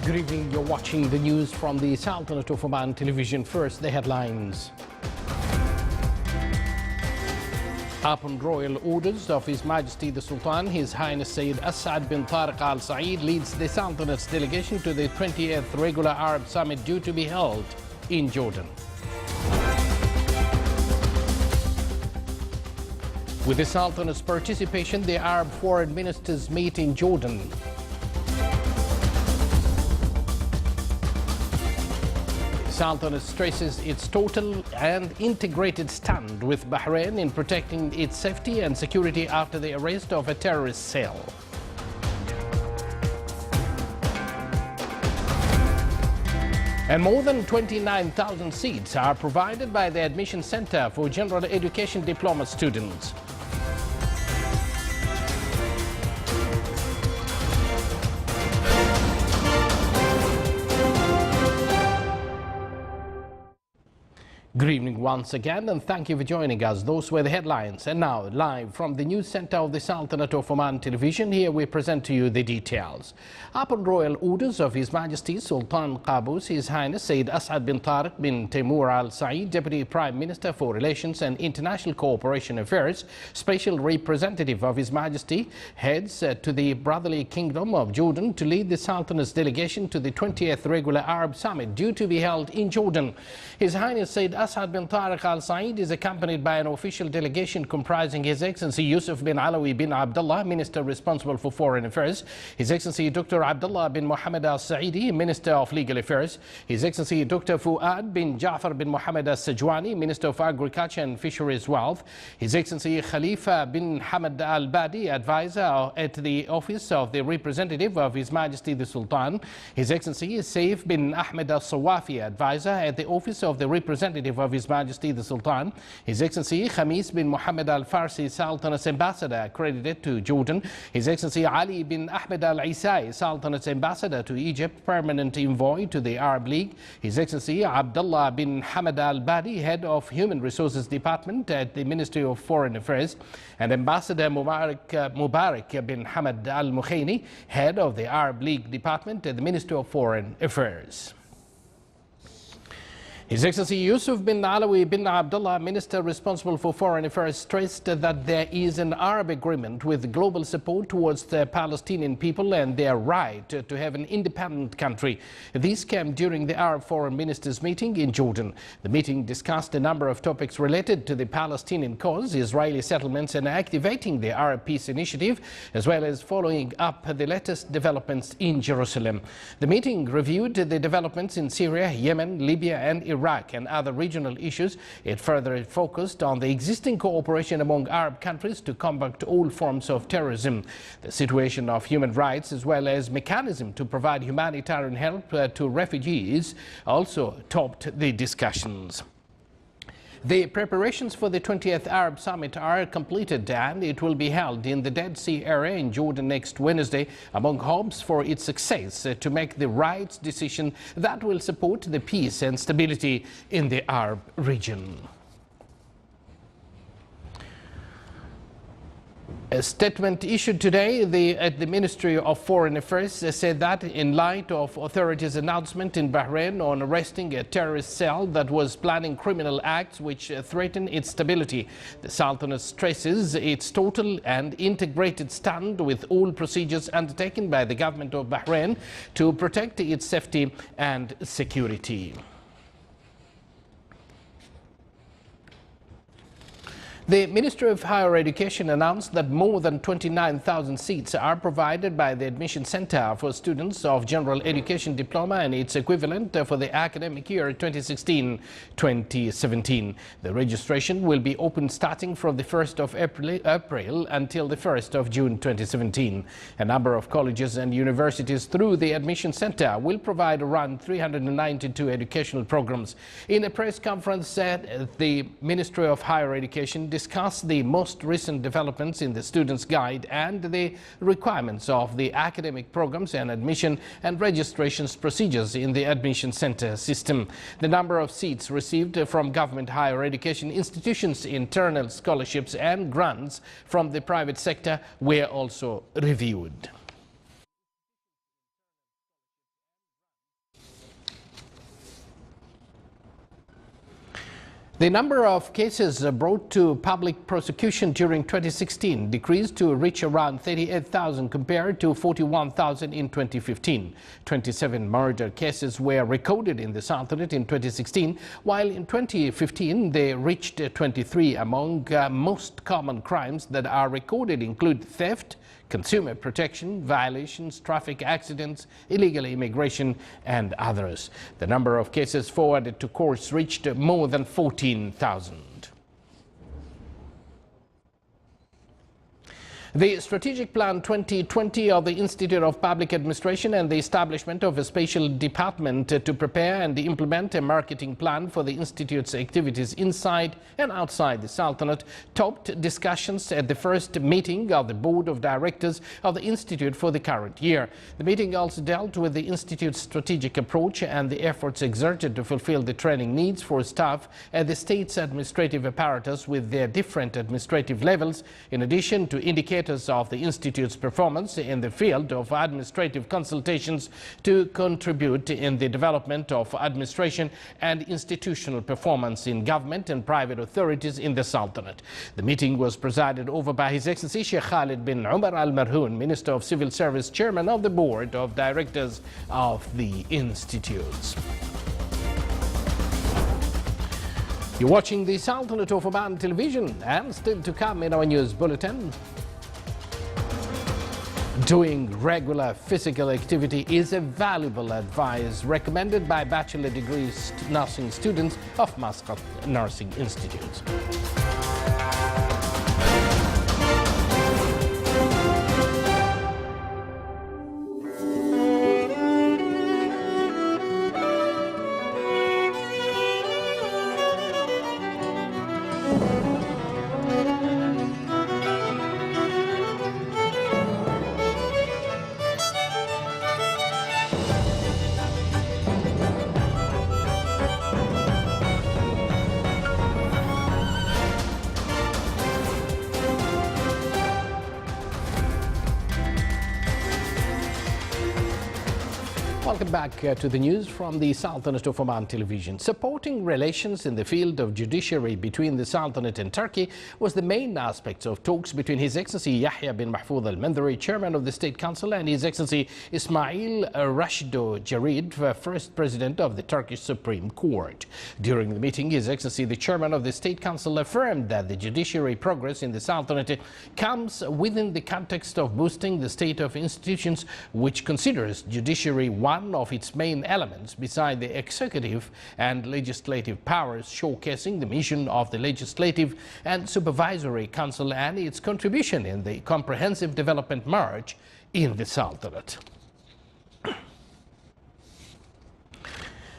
Good evening. You're watching the news from the Sultanate of Oman television. First, the headlines. Upon royal orders of His Majesty the Sultan, His Highness Sayyid As'ad bin Tariq Al Saeed leads the Sultanate's delegation to the 20th Regular Arab Summit due to be held in Jordan. With the Sultanate's participation, the Arab foreign ministers meet in Jordan. Sultanate stresses its total and integrated stand with Bahrain in protecting its safety and security after the arrest of a terrorist cell. And more than 29,000 seats are provided by the Admission Center for General Education Diploma students. Good evening once again, and thank you for joining us. Those were the headlines. And now, live from the news center of the Sultanate of Oman television, here we present to you the details. Upon royal orders of His Majesty Sultan Qaboos, His Highness Sayyid As'ad bin Tariq bin Timur Al Saeed, Deputy Prime Minister for Relations and International Cooperation Affairs, Special Representative of His Majesty, heads to the Brotherly Kingdom of Jordan to lead the Sultanate's delegation to the 20th Regular Arab Summit due to be held in Jordan. His Highness Sayyid As'ad bin Tariq Al Saeed is accompanied by an official delegation comprising His Excellency Yusuf bin Alawi bin Abdullah, Minister responsible for Foreign Affairs, His Excellency Dr. Abdullah bin Mohammed Al Saeedi, Minister of Legal Affairs, His Excellency Dr. Fuad bin Ja'far bin Mohammed Al Sajwani, Minister of Agriculture and Fisheries Wealth, His Excellency Khalifa bin Hamad Al Badi, Advisor at the Office of the Representative of His Majesty the Sultan, His Excellency Saif bin Ahmed Al Sawafi, Advisor at the Office of the Representative of His Majesty the Sultan, His Excellency Khamis bin Mohammed Al Farsi, Sultanate's Ambassador accredited to Jordan, His Excellency Ali bin Ahmed Al Isai, Sultanate's Ambassador to Egypt, Permanent Envoy to the Arab League, His Excellency Abdullah bin Hamad Al Badi, Head of Human Resources Department at the Ministry of Foreign Affairs, and Ambassador Mubarak bin Hamad Al Mukhaini, Head of the Arab League Department at the Ministry of Foreign Affairs. His Excellency Yusuf bin Alawi bin Abdullah, Minister responsible for Foreign Affairs, stressed that there is an Arab agreement with global support towards the Palestinian people and their right to have an independent country. This came during the Arab Foreign Ministers meeting in Jordan. The meeting discussed a number of topics related to the Palestinian cause, Israeli settlements and activating the Arab Peace Initiative, as well as following up the latest developments in Jerusalem. The meeting reviewed the developments in Syria, Yemen, Libya and Iraq and other regional issues. It further focused on the existing cooperation among Arab countries to combat all forms of terrorism, the situation of human rights, as well as mechanism to provide humanitarian help to refugees also topped the discussions. The preparations for the 20th Arab Summit are completed and it will be held in the Dead Sea area in Jordan next Wednesday, among hopes for its success to make the right decision that will support the peace and stability in the Arab region. A statement issued today at the Ministry of Foreign Affairs said that in light of authorities' announcement in Bahrain on arresting a terrorist cell that was planning criminal acts which threaten its stability, the Sultanate stresses its total and integrated stand with all procedures undertaken by the government of Bahrain to protect its safety and security. The Ministry of Higher Education announced that more than 29,000 seats are provided by the Admission Center for students of General Education Diploma and its equivalent for the academic year 2016-2017. The registration will be open starting from the 1st of April until the 1st of June 2017. A number of colleges and universities through the Admission Center will provide around 392 educational programs. In a press conference, the Ministry of Higher Education discuss the most recent developments in the Student's Guide and the requirements of the academic programs and admission and registrations procedures in the admission center system. The number of seats received from government higher education institutions, internal scholarships and grants from the private sector were also reviewed. The number of cases brought to public prosecution during 2016 decreased to reach around 38,000 compared to 41,000 in 2015. 27 murder cases were recorded in the Sultanate in 2016, while in 2015 they reached 23. Among most common crimes that are recorded include theft, consumer protection violations, traffic accidents, illegal immigration, and others. The number of cases forwarded to courts reached more than 14,000. The Strategic Plan 2020 of the Institute of Public Administration and the establishment of a special department to prepare and implement a marketing plan for the Institute's activities inside and outside the Sultanate topped discussions at the first meeting of the Board of Directors of the Institute for the current year. The meeting also dealt with the Institute's strategic approach and the efforts exerted to fulfill the training needs for staff at the state's administrative apparatus with their different administrative levels, in addition to indicators of the Institute's performance in the field of administrative consultations to contribute in the development of administration and institutional performance in government and private authorities in the Sultanate. The meeting was presided over by His Excellency Sheikh Khalid bin Umar Al Marhoon, Minister of Civil Service, Chairman of the Board of Directors of the Institutes. You're watching the Sultanate of Oman television, and still to come in our news bulletin. Doing regular physical activity is a valuable advice recommended by bachelor degree nursing students of Muscat Nursing Institute. Welcome back to the news from the Sultanate of Oman television. Supporting relations in the field of judiciary between the Sultanate and Turkey was the main aspects of talks between His Excellency Yahya bin Mahfoud Al-Mandari, Chairman of the State Council, and His Excellency Ismail Rashdo Jarid, First President of the Turkish Supreme Court. During the meeting, His Excellency the Chairman of the State Council affirmed that the judiciary progress in the Sultanate comes within the context of boosting the state of institutions, which considers judiciary one of its main elements beside the executive and legislative powers, showcasing the mission of the Legislative and Supervisory Council and its contribution in the comprehensive development march in the Sultanate.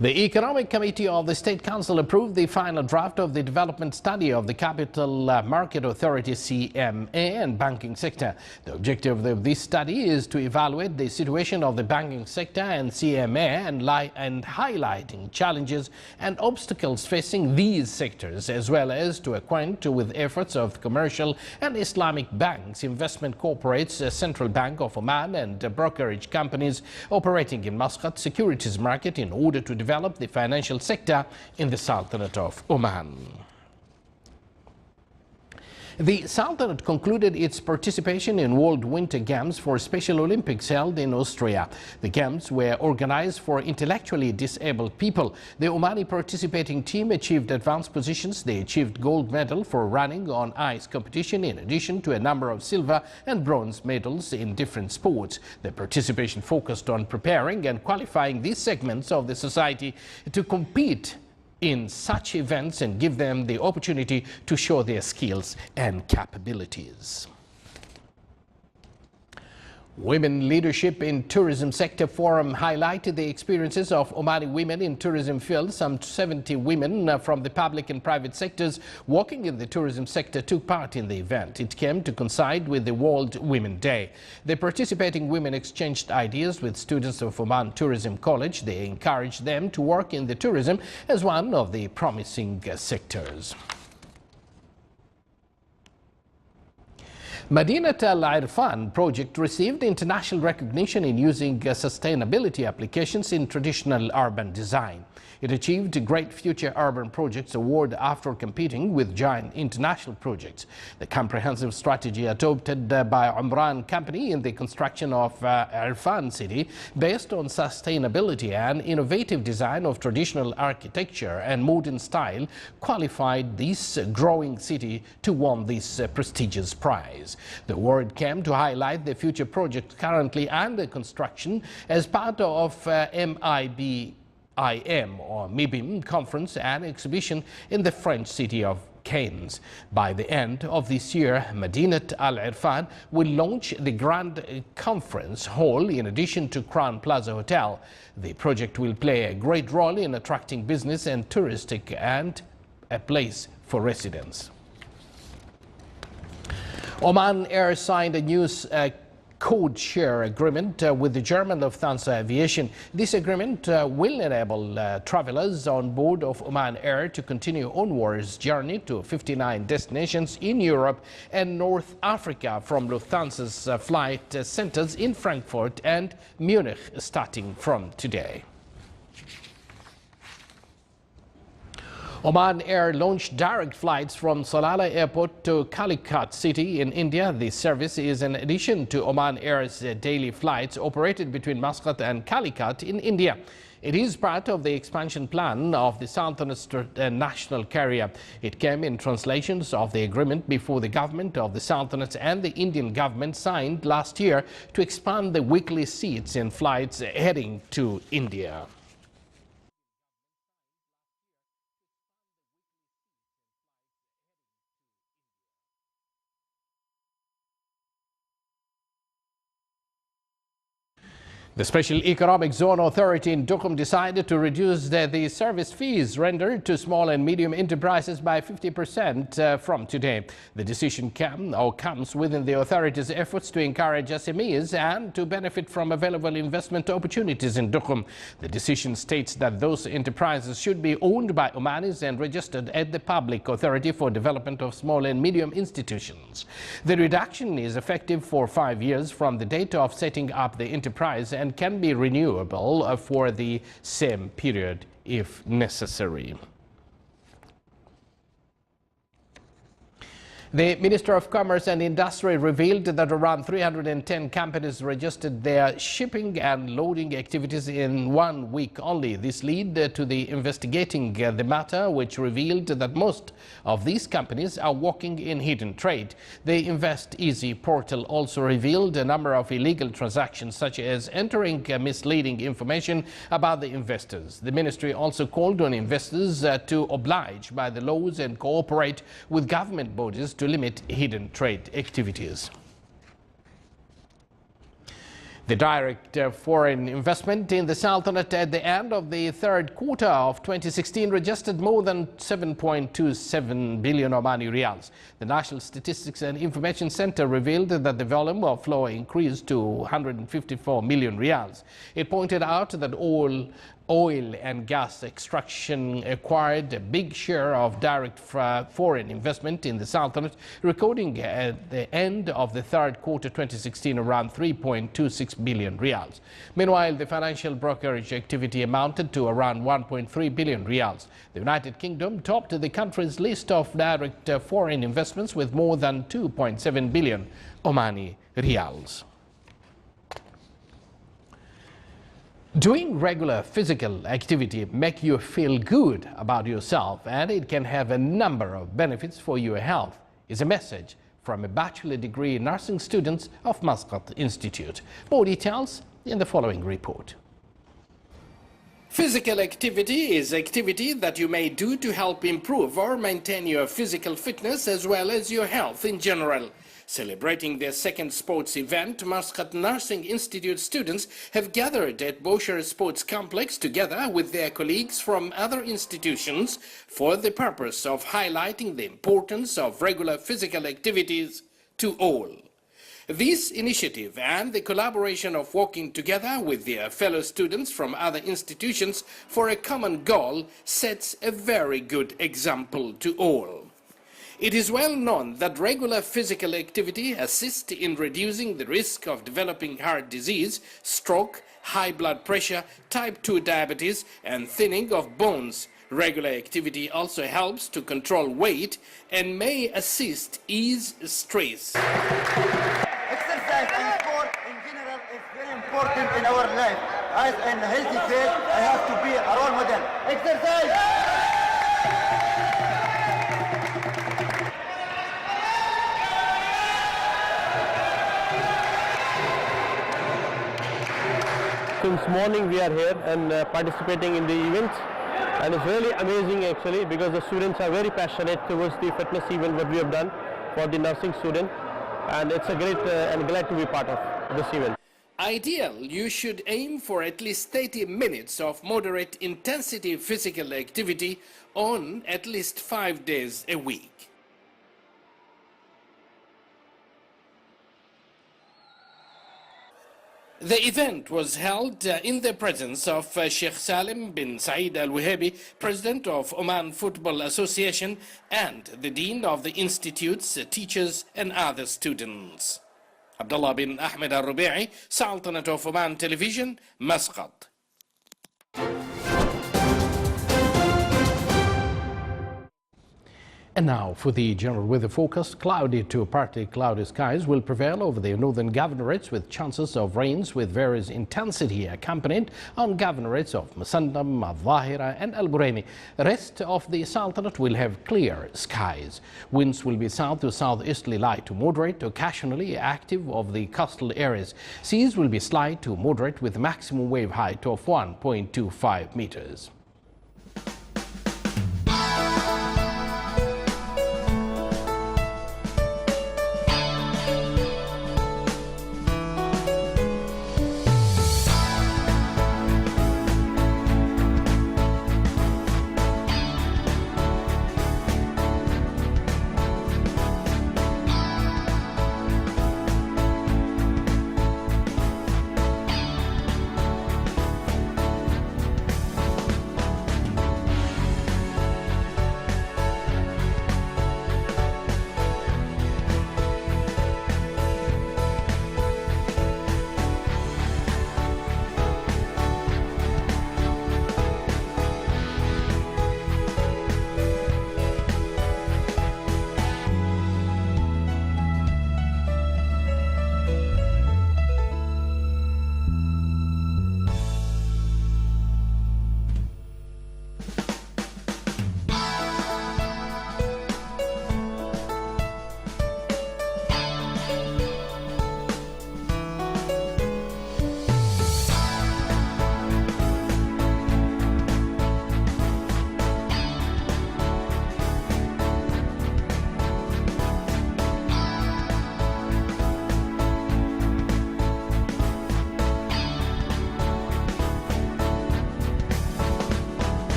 The Economic Committee of the State Council approved the final draft of the development study of the Capital Market Authority (CMA) and banking sector. The objective of this study is to evaluate the situation of the banking sector and CMA and highlighting challenges and obstacles facing these sectors, as well as to acquaint with efforts of commercial and Islamic banks, investment corporates, Central Bank of Oman, and brokerage companies operating in Muscat securities market in order to develop the financial sector in the Sultanate of Oman. The Sultanate concluded its participation in World Winter Games for Special Olympics held in Austria. The Games were organized for intellectually disabled people. The Omani participating team achieved advanced positions. They achieved gold medal for running on ice competition, in addition to a number of silver and bronze medals in different sports. The participation focused on preparing and qualifying these segments of the society to compete in such events and give them the opportunity to show their skills and capabilities. Women Leadership in Tourism Sector Forum highlighted the experiences of Omani women in tourism field. Some 70 women from the public and private sectors working in the tourism sector took part in the event. It came to coincide with the World Women Day. The participating women exchanged ideas with students of Oman Tourism College. They encouraged them to work in the tourism as one of the promising sectors. Madinat Al Irfan project received international recognition in using sustainability applications in traditional urban design. It achieved a Great Future Urban Projects Award after competing with giant international projects. The comprehensive strategy adopted by Umran Company in the construction of Irfan City, based on sustainability and innovative design of traditional architecture and modern style, qualified this growing city to win this prestigious prize. The award came to highlight the future projects currently under construction as part of MIBIM conference and exhibition in the French city of Cannes. By the end of this year, Madinat Al Irfan will launch the Grand Conference Hall in addition to Crown Plaza Hotel. The project will play a great role in attracting business and touristic and a place for residents. Oman Air signed a new code share agreement with the German Lufthansa Aviation. This agreement will enable travelers on board of Oman Air to continue onwards journey to 59 destinations in Europe and North Africa from Lufthansa's flight centers in Frankfurt and Munich starting from today. Oman Air launched direct flights from Salalah Airport to Calicut City in India. This service is in addition to Oman Air's daily flights operated between Muscat and Calicut in India. It is part of the expansion plan of the Sultanate national carrier. It came in translations of the agreement before the government of the Sultanate and the Indian government signed last year to expand the weekly seats in flights heading to India. The Special Economic Zone Authority in Duqm decided to reduce the service fees rendered to small and medium enterprises by 50% from today. The decision comes within the authority's efforts to encourage SMEs and to benefit from available investment opportunities in Duqm. The decision states that those enterprises should be owned by Omanis and registered at the Public Authority for Development of Small and Medium Institutions. The reduction is effective for 5 years from the date of setting up the enterprise and can be renewable for the same period if necessary. The Minister of Commerce and Industry revealed that around 310 companies registered their shipping and loading activities in 1 week only. This led to the investigating the matter, which revealed that most of these companies are working in hidden trade. The Invest Easy portal also revealed a number of illegal transactions, such as entering misleading information about the investors. The ministry also called on investors to oblige by the laws and cooperate with government bodies to limit hidden trade activities. The direct foreign investment in the Sultanate at the end of the third quarter of 2016 registered more than 7.27 billion Omani riyals. The National Statistics and Information Center revealed that the volume of flow increased to 154 million riyals. It pointed out that oil and gas extraction acquired a big share of direct foreign investment in the Sultanate, recording at the end of the third quarter 2016 around 3.26 billion riyals. Meanwhile, the financial brokerage activity amounted to around 1.3 billion riyals. The United Kingdom topped the country's list of direct foreign investments with more than 2.7 billion Omani riyals. Doing regular physical activity makes you feel good about yourself, and it can have a number of benefits for your health, is a message from a bachelor degree nursing students of Muscat Institute. More details in the following report. Physical activity is activity that you may do to help improve or maintain your physical fitness as well as your health in general. Celebrating their second sports event, Muscat Nursing Institute students have gathered at Bosher Sports Complex together with their colleagues from other institutions for the purpose of highlighting the importance of regular physical activities to all. This initiative and the collaboration of working together with their fellow students from other institutions for a common goal sets a very good example to all. It is well known that regular physical activity assists in reducing the risk of developing heart disease, stroke, high blood pressure, type 2 diabetes, and thinning of bones. Regular activity also helps to control weight and may assist ease stress. Exercise and sport in general is very important in our life. As in healthy phase, I have to be a role model. Exercise! Since morning we are here and participating in the event, and it's really amazing actually because the students are very passionate towards the fitness event what we have done for the nursing student, and it's a great and glad to be part of this event. Ideal, you should aim for at least 30 minutes of moderate intensity physical activity on at least 5 days a week. The event was held in the presence of Sheikh Salim bin Saeed Al-Wahabi, President of Oman Football Association, and the Dean of the Institute's teachers and other students. Abdullah bin Ahmed Al-Rubi'i, Sultanate of Oman Television, Muscat. And now for the general weather forecast. Cloudy to partly cloudy skies will prevail over the northern governorates with chances of rains with various intensity accompanied on governorates of Musandam, Al-Zahira and Al-Buraimi. The rest of the Sultanate will have clear skies. Winds will be south to southeasterly light to moderate, occasionally active of the coastal areas. Seas will be slight to moderate with maximum wave height of 1.25 meters.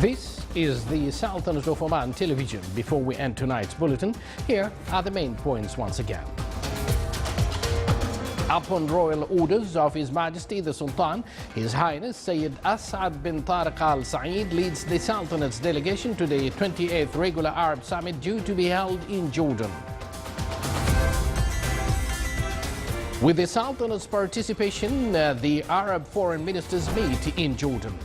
This is the Sultanate of Oman Television. Before we end tonight's bulletin, here are the main points once again. Upon royal orders of His Majesty the Sultan, His Highness Sayyid As'ad bin Tariq Al Saeed leads the Sultanate's delegation to the 28th Regular Arab Summit due to be held in Jordan. With the Sultanate's participation, the Arab foreign ministers meet in Jordan.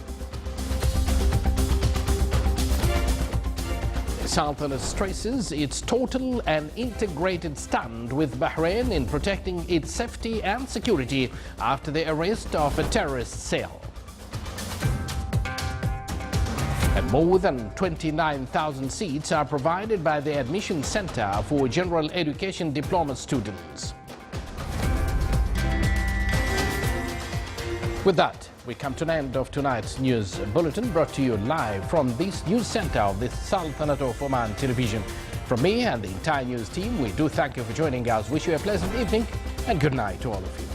The Sultanate stresses its total and integrated stand with Bahrain in protecting its safety and security after the arrest of a terrorist cell. And more than 29,000 seats are provided by the Admission Center for General Education Diploma students. With that, we come to an end of tonight's news bulletin, brought to you live from this news center of the Sultanate of Oman Television. From me and the entire news team, we do thank you for joining us. Wish you a pleasant evening and good night to all of you.